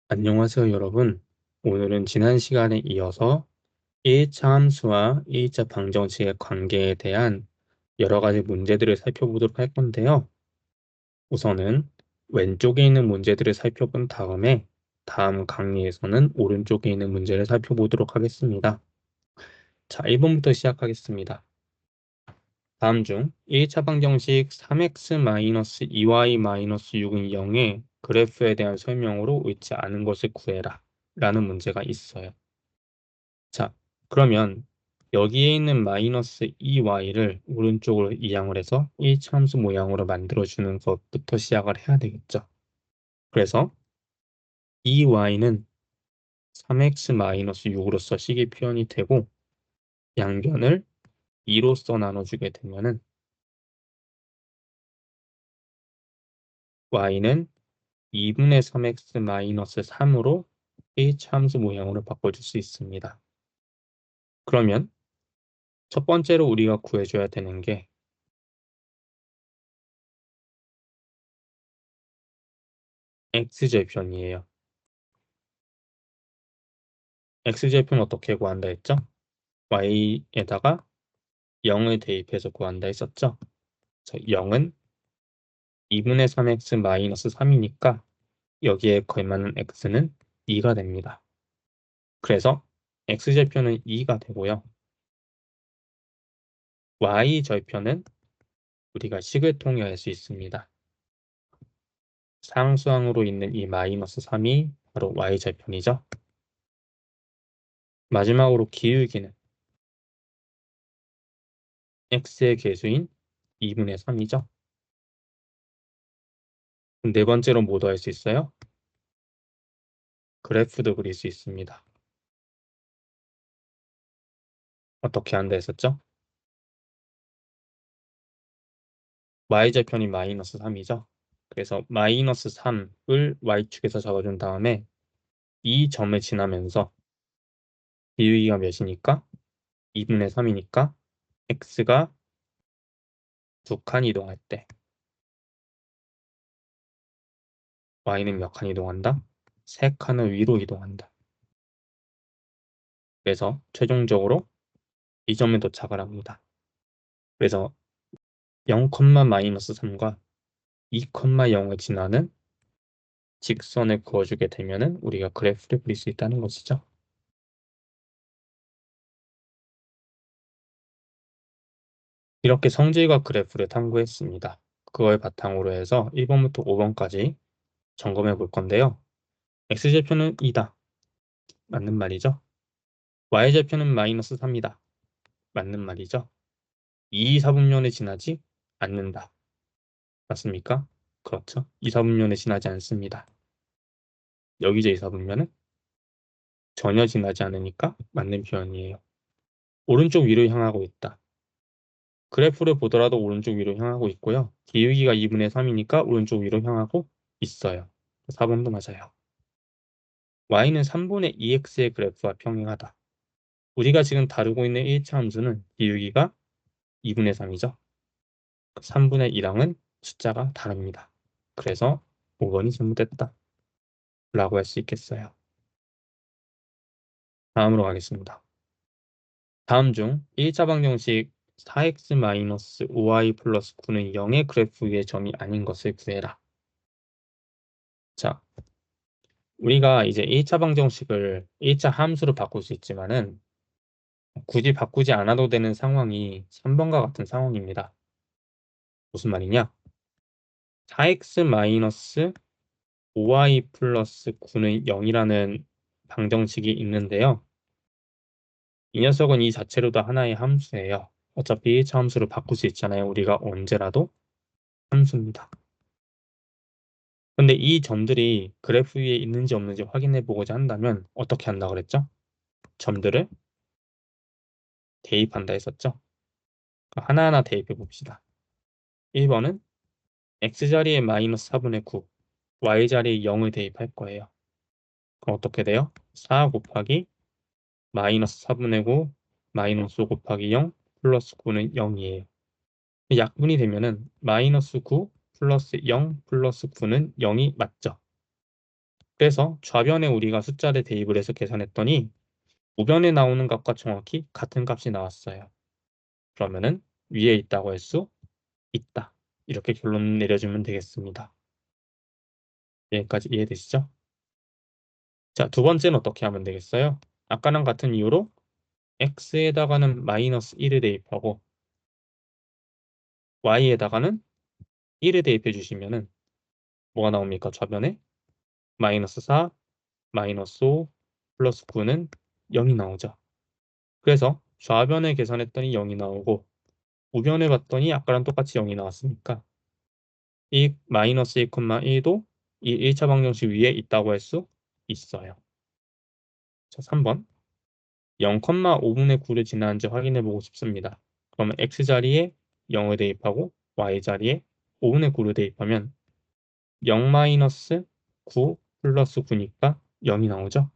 안녕하세요, 여러분. 오늘은 지난 시간에 이어서 1차 함수와 1차 방정식의 관계에 대한 여러 가지 문제들을 살펴보도록 할 건데요. 우선은 왼쪽에 있는 문제들을 살펴본 다음에 다음 강의에서는 오른쪽에 있는 문제를 살펴보도록 하겠습니다. 자, 1번부터 시작하겠습니다. 다음 중 1차 방정식 3x-2y-6은 0의 그래프에 대한 설명으로 옳지 않은 것을 구해라 라는 문제가 있어요. 자, 그러면 여기에 있는 마이너스 2y를 오른쪽으로 이항을 해서 1차 함수 모양으로 만들어주는 것부터 시작을 해야 되겠죠. 그래서 2y는 3x-6으로서 식이 표현이 되고 양변을 2로서 나눠주게 되면은 y는 2분의 3x-3으로 1차 함수 모양으로 바꿔줄 수 있습니다. 그러면 첫 번째로 우리가 구해줘야 되는 게 x절편이에요. x절편 어떻게 구한다 했죠? y에다가 0을 대입해서 구한다 했었죠? 0은 2분의 3x-3이니까 여기에 걸맞는 x는 2가 됩니다. 그래서 x절편은 2가 되고요. y절편은 우리가 식을 통해 알 수 있습니다. 상수항으로 있는 이 마이너스 3이 바로 y절편이죠. 마지막으로 기울기는 x의 계수인 2분의 3이죠. 네 번째로 뭐도 할 수 있어요? 그래프도 그릴 수 있습니다. 어떻게 한다 했었죠? y절편이 마이너스 3이죠. 그래서 마이너스 3을 y축에서 잡아준 다음에 이 점을 지나면서 기울기가 몇이니까? 2분의 3이니까 x가 두 칸 이동할 때 y는 몇 칸 이동한다? 세 칸을 위로 이동한다. 그래서 최종적으로 이 점에 도착을 합니다. 그래서 0, 마이너스 3과 2, 0을 지나는 직선을 그어주게 되면은 우리가 그래프를 그릴 수 있다는 것이죠. 이렇게 성질과 그래프를 탐구했습니다. 그걸 바탕으로 해서 1번부터 5번까지 점검해 볼 건데요. x절편은 2다. 맞는 말이죠. y절편은 마이너스 3이다. 맞는 말이죠. 2, 4분면에 지나지 않는다. 맞습니까? 그렇죠. 2, 4분면에 지나지 않습니다. 여기죠, 2, 4분면은 전혀 지나지 않으니까 맞는 표현이에요. 오른쪽 위로 향하고 있다. 그래프를 보더라도 오른쪽 위로 향하고 있고요. 기울기가 2분의 3이니까 오른쪽 위로 향하고 있어요. 4번도 맞아요. y는 3분의 2x의 그래프와 평행하다. 우리가 지금 다루고 있는 1차 함수는 기울기가 2분의 3이죠. 3분의 2랑은 숫자가 다릅니다. 그래서 5번이 잘못됐다 라고 할 수 있겠어요. 다음으로 가겠습니다. 다음 중 1차 방정식 4x-5y 플러스 9는 0의 그래프 위의 점이 아닌 것을 구해라. 자, 우리가 이제 1차 방정식을 1차 함수로 바꿀 수 있지만은 굳이 바꾸지 않아도 되는 상황이 3번과 같은 상황입니다. 무슨 말이냐? 4x-5y 플러스 9는 0이라는 방정식이 있는데요. 이 녀석은 이 자체로도 하나의 함수예요. 어차피 1차 함수로 바꿀 수 있잖아요. 우리가 언제라도 함수입니다. 근데 이 점들이 그래프 위에 있는지 없는지 확인해 보고자 한다면 어떻게 한다 그랬죠? 점들을 대입한다 했었죠? 하나하나 대입해 봅시다. 1번은 x자리에 마이너스 4분의 9, y자리에 0을 대입할 거예요. 그럼 어떻게 돼요? 4 곱하기 마이너스 4분의 9 마이너스 5 곱하기 0 플러스 9는 0이에요. 약분이 되면은 마이너스 9 플러스 0 플러스 9는 0이 맞죠? 그래서 좌변에 우리가 숫자를 대입을 해서 계산했더니 우변에 나오는 값과 정확히 같은 값이 나왔어요. 그러면은 위에 있다고 할 수 있다. 이렇게 결론 내려주면 되겠습니다. 여기까지 이해되시죠? 자, 두 번째는 어떻게 하면 되겠어요? 아까랑 같은 이유로 x에다가는 마이너스 1을 대입하고 y에다가는 1을 대입해 주시면은 뭐가 나옵니까? 좌변에 마이너스 4, 마이너스 5, 플러스 9는 0이 나오죠. 그래서 좌변에 계산했더니 0이 나오고 우변에 봤더니 아까랑 똑같이 0이 나왔으니까 이 마이너스 1,1도 이 1차 방정식 위에 있다고 할 수 있어요. 자, 3번 0,5분의 9를 지나는지 확인해 보고 싶습니다. 그러면 x자리에 0을 대입하고 y자리에 5분의 9를 대입하면 0-9 플러스 9니까 0이 나오죠.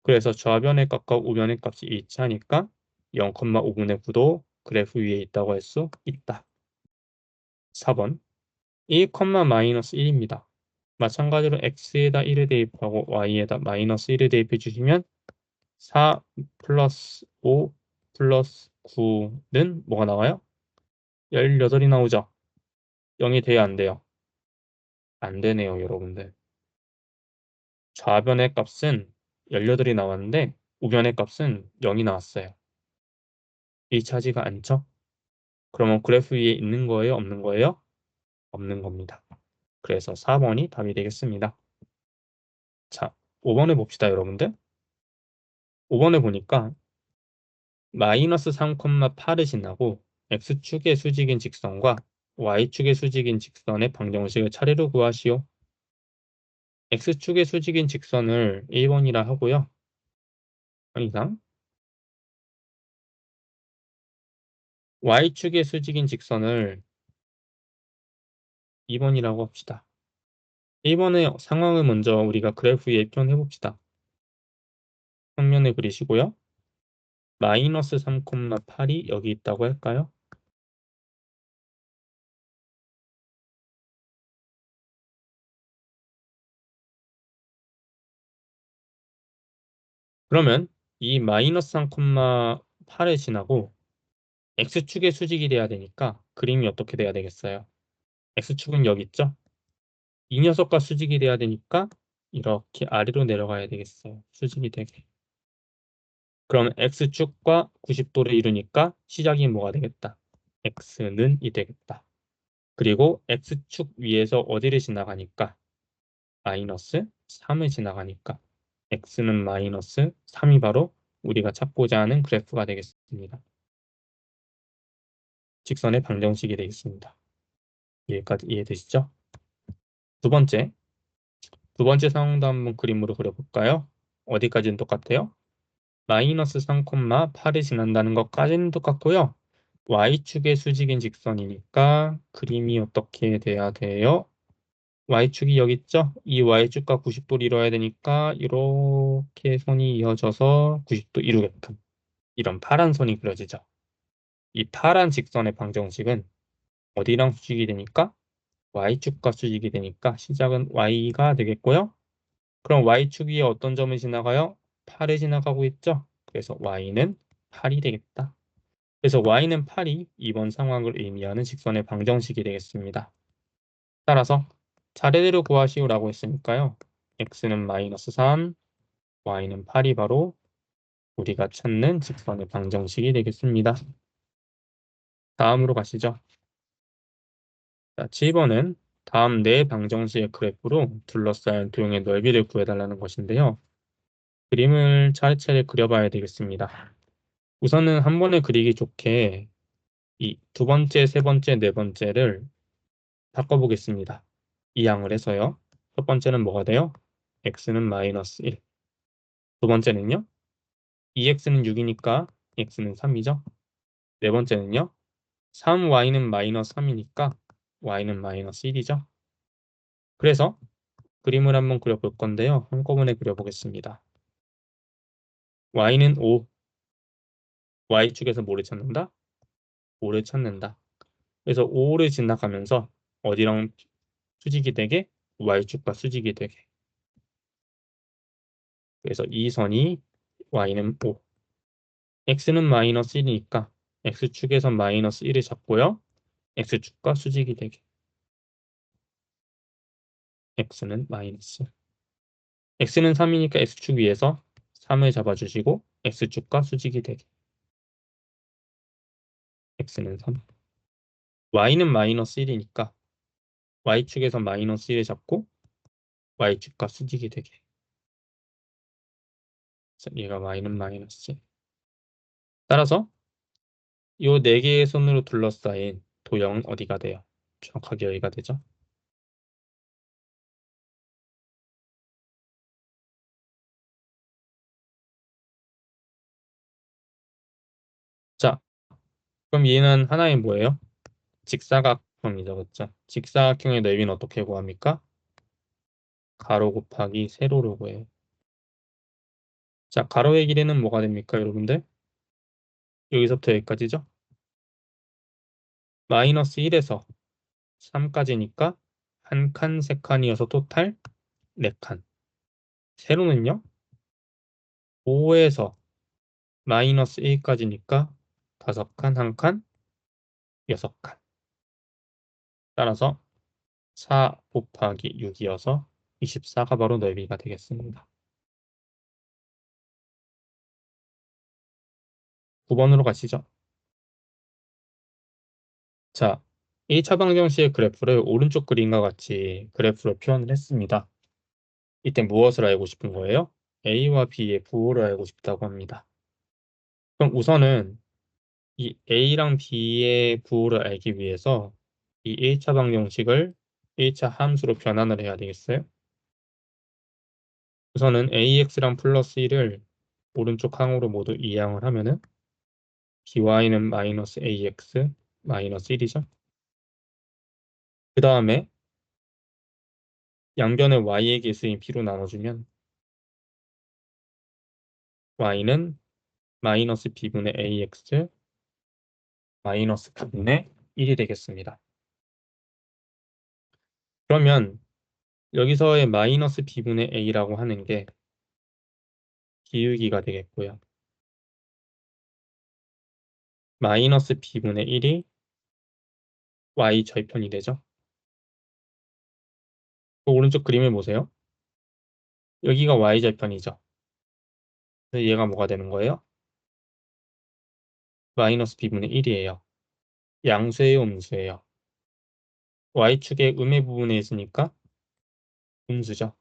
그래서 좌변의 값과 우변의 값이 일치하니까 0,5분의 9도 그래프 위에 있다고 할 수 있다. 4번 1, 마이너스 1입니다. 마찬가지로 x에다 1을 대입하고 y에다 마이너스 1을 대입해 주시면 4 플러스 5 플러스 9는 뭐가 나와요? 18이 나오죠. 0이 돼야 안 돼요? 안 되네요, 여러분들. 좌변의 값은 18이 나왔는데 우변의 값은 0이 나왔어요. 일치하지가 않죠? 그러면 그래프 위에 있는 거예요? 없는 거예요? 없는 겁니다. 그래서 4번이 답이 되겠습니다. 자, 5번에 봅시다, 여러분들. 5번에 보니까 마이너스 3,8을 지나고 x축의 수직인 직선과 y축의 수직인 직선의 방정식을 차례로 구하시오. x축의 수직인 직선을 1번이라 하고요. 이상 y축의 수직인 직선을 2번이라고 합시다. 1번의 상황을 먼저 우리가 그래프 위에 표현해 봅시다. 평면을 그리시고요. 마이너스 3,8이 여기 있다고 할까요? 그러면 이 마이너스 3,8을 지나고 x축의 수직이 돼야 되니까 그림이 어떻게 돼야 되겠어요? x축은 여기 있죠? 이 녀석과 수직이 돼야 되니까 이렇게 아래로 내려가야 되겠어요. 수직이 되게. 그럼 x축과 90도를 이루니까 시작이 뭐가 되겠다? x는 이 되겠다. 그리고 x축 위에서 어디를 지나가니까 마이너스 3을 지나가니까 x는 마이너스 3이 바로 우리가 찾고자 하는 그래프가 되겠습니다. 직선의 방정식이 되겠습니다. 여기까지 이해되시죠? 두 번째, 두 번째 상황도 한번 그림으로 그려볼까요? 어디까지는 똑같아요? 마이너스 3,8이 지난다는 것까지는 똑같고요. y축의 수직인 직선이니까 그림이 어떻게 돼야 돼요? y축이 여기 있죠? 이 y축과 90도를 이뤄야 되니까 이렇게 선이 이어져서 90도 이루게끔 이런 파란 선이 그려지죠. 이 파란 직선의 방정식은 어디랑 수직이 되니까 y축과 수직이 되니까 시작은 y가 되겠고요. 그럼 y축 위에 어떤 점을 지나가요? 8을 지나가고 있죠? 그래서 y는 8이 되겠다. 그래서 y는 8이 이번 상황을 의미하는 직선의 방정식이 되겠습니다. 따라서 차례대로 구하시오라고 했으니까요. x는 마이너스 3, y는 8이 바로 우리가 찾는 직선의 방정식이 되겠습니다. 다음으로 가시죠. 자, 7번은 다음 네 방정식의 그래프로 둘러싸인 도형의 넓이를 구해달라는 것인데요. 그림을 차례차례 그려봐야 되겠습니다. 우선은 한 번에 그리기 좋게 이 두 번째, 세 번째, 네 번째를 바꿔보겠습니다. 이항을 해서요. 첫 번째는 뭐가 돼요? x는 마이너스 1. 두 번째는요? 2x는 6이니까 x는 3이죠. 네 번째는요? 3y는 마이너스 3이니까 y는 마이너스 1이죠. 그래서 그림을 한번 그려볼 건데요. 한꺼번에 그려보겠습니다. y는 5. y축에서 뭐를 찾는다? 5를 찾는다. 그래서 5를 지나가면서 어디랑 수직이 되게? y축과 수직이 되게. 그래서 이 선이 y는 5. x는 마이너스 1이니까 x축에서 마이너스 1을 잡고요. x축과 수직이 되게. x는 마이너스. x는 3이니까 x축 위에서 3을 잡아주시고 x축과 수직이 되게. x는 3. y는 마이너스 1이니까 y축에서 마이너스 1을 잡고 y축과 수직이 되게. 그래서 얘가 y는 마이너스 1. 따라서 이 4개의 선으로 둘러싸인 도형은 어디가 돼요? 정확하게 여기가 되죠. 자, 그럼 얘는 하나의 뭐예요? 직사각형이죠, 그렇죠? 직사각형의 넓이는 어떻게 구합니까? 가로 곱하기 세로로 구해요. 자, 가로의 길이는 뭐가 됩니까, 여러분들? 여기서부터 여기까지죠? 마이너스 1에서 3까지니까 한 칸, 세 칸이어서 토탈 4칸. 세로는요? 5에서 마이너스 1까지니까 5칸, 한 칸, 6칸. 따라서 4 곱하기 6이어서 24가 바로 넓이가 되겠습니다. 9번으로 가시죠. 자, 1차 방정식의 그래프를 오른쪽 그림과 같이 그래프로 표현을 했습니다. 이때 무엇을 알고 싶은 거예요? A와 B의 부호를 알고 싶다고 합니다. 그럼 우선은 이 A랑 B의 부호를 알기 위해서 이 1차 방정식을 1차 함수로 변환을 해야 되겠어요? 우선은 AX랑 플러스 1을 오른쪽 항으로 모두 이항을 하면은 BY는 마이너스 AX 마이너스 1이죠. 그 다음에 양변을 Y에게 쓰인 B로 나눠주면 Y는 마이너스 B분의 AX 마이너스 B분의 1이 되겠습니다. 그러면 여기서의 마이너스 B분의 A라고 하는 게 기울기가 되겠고요. 마이너스 B분의 1이 Y 절편이 되죠. 그 오른쪽 그림을 보세요. 여기가 Y 절편이죠. 그래서 얘가 뭐가 되는 거예요? 마이너스 B분의 1이에요. 양수예요, 음수예요? Y축의 음의 부분에 있으니까 음수죠.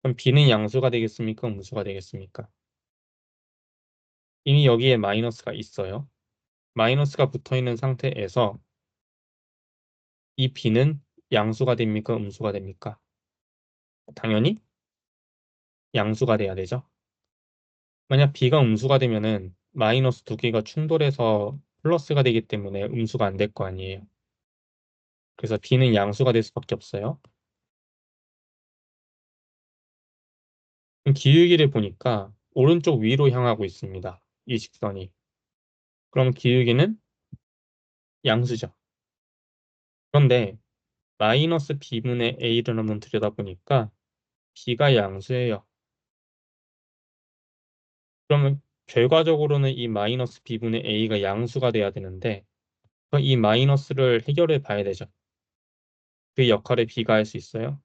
그럼 B는 양수가 되겠습니까? 음수가 되겠습니까? 이미 여기에 마이너스가 있어요. 마이너스가 붙어있는 상태에서 이 B는 양수가 됩니까? 음수가 됩니까? 당연히 양수가 돼야 되죠. 만약 B가 음수가 되면은 마이너스 두 개가 충돌해서 플러스가 되기 때문에 음수가 안 될 거 아니에요. 그래서 B는 양수가 될 수밖에 없어요. 그럼 기울기를 보니까 오른쪽 위로 향하고 있습니다. 이 직선이. 그럼 기울기는 양수죠. 그런데 마이너스 B분의 A를 한번 들여다보니까 B가 양수예요. 그러면 결과적으로는 이 마이너스 B분의 A가 양수가 돼야 되는데 그럼 이 마이너스를 해결해 봐야 되죠. 그 역할을 B가 할 수 있어요?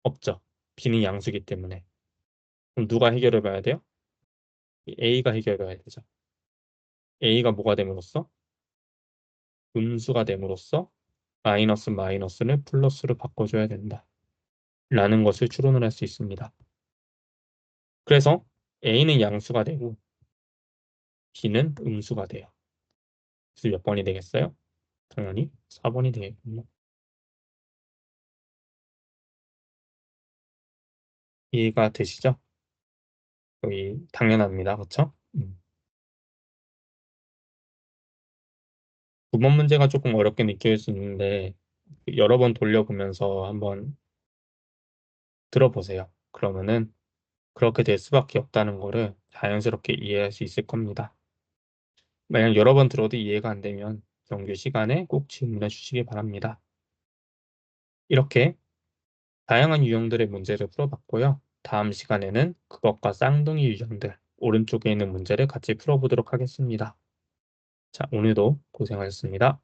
없죠. B는 양수기 때문에. 그럼 누가 해결해 봐야 돼요? A가 해결해 봐야 되죠. A가 뭐가 됨으로써? 음수가 됨으로써 마이너스 마이너스를 플러스로 바꿔줘야 된다. 라는 것을 추론을 할 수 있습니다. 그래서 A는 양수가 되고 B는 음수가 돼요. 그래서 몇 번이 되겠어요? 당연히 4번이 되겠군요. 이해가 되시죠? 거의 당연합니다. 그렇죠? 9번 문제가 조금 어렵게 느껴질 수 있는데 여러 번 돌려보면서 한번 들어보세요. 그러면은 그렇게 될 수밖에 없다는 거를 자연스럽게 이해할 수 있을 겁니다. 만약 여러 번 들어도 이해가 안 되면 정규 시간에 꼭 질문해 주시기 바랍니다. 이렇게 다양한 유형들의 문제를 풀어봤고요. 다음 시간에는 그것과 쌍둥이 유형들, 오른쪽에 있는 문제를 같이 풀어보도록 하겠습니다. 자, 오늘도 고생하셨습니다.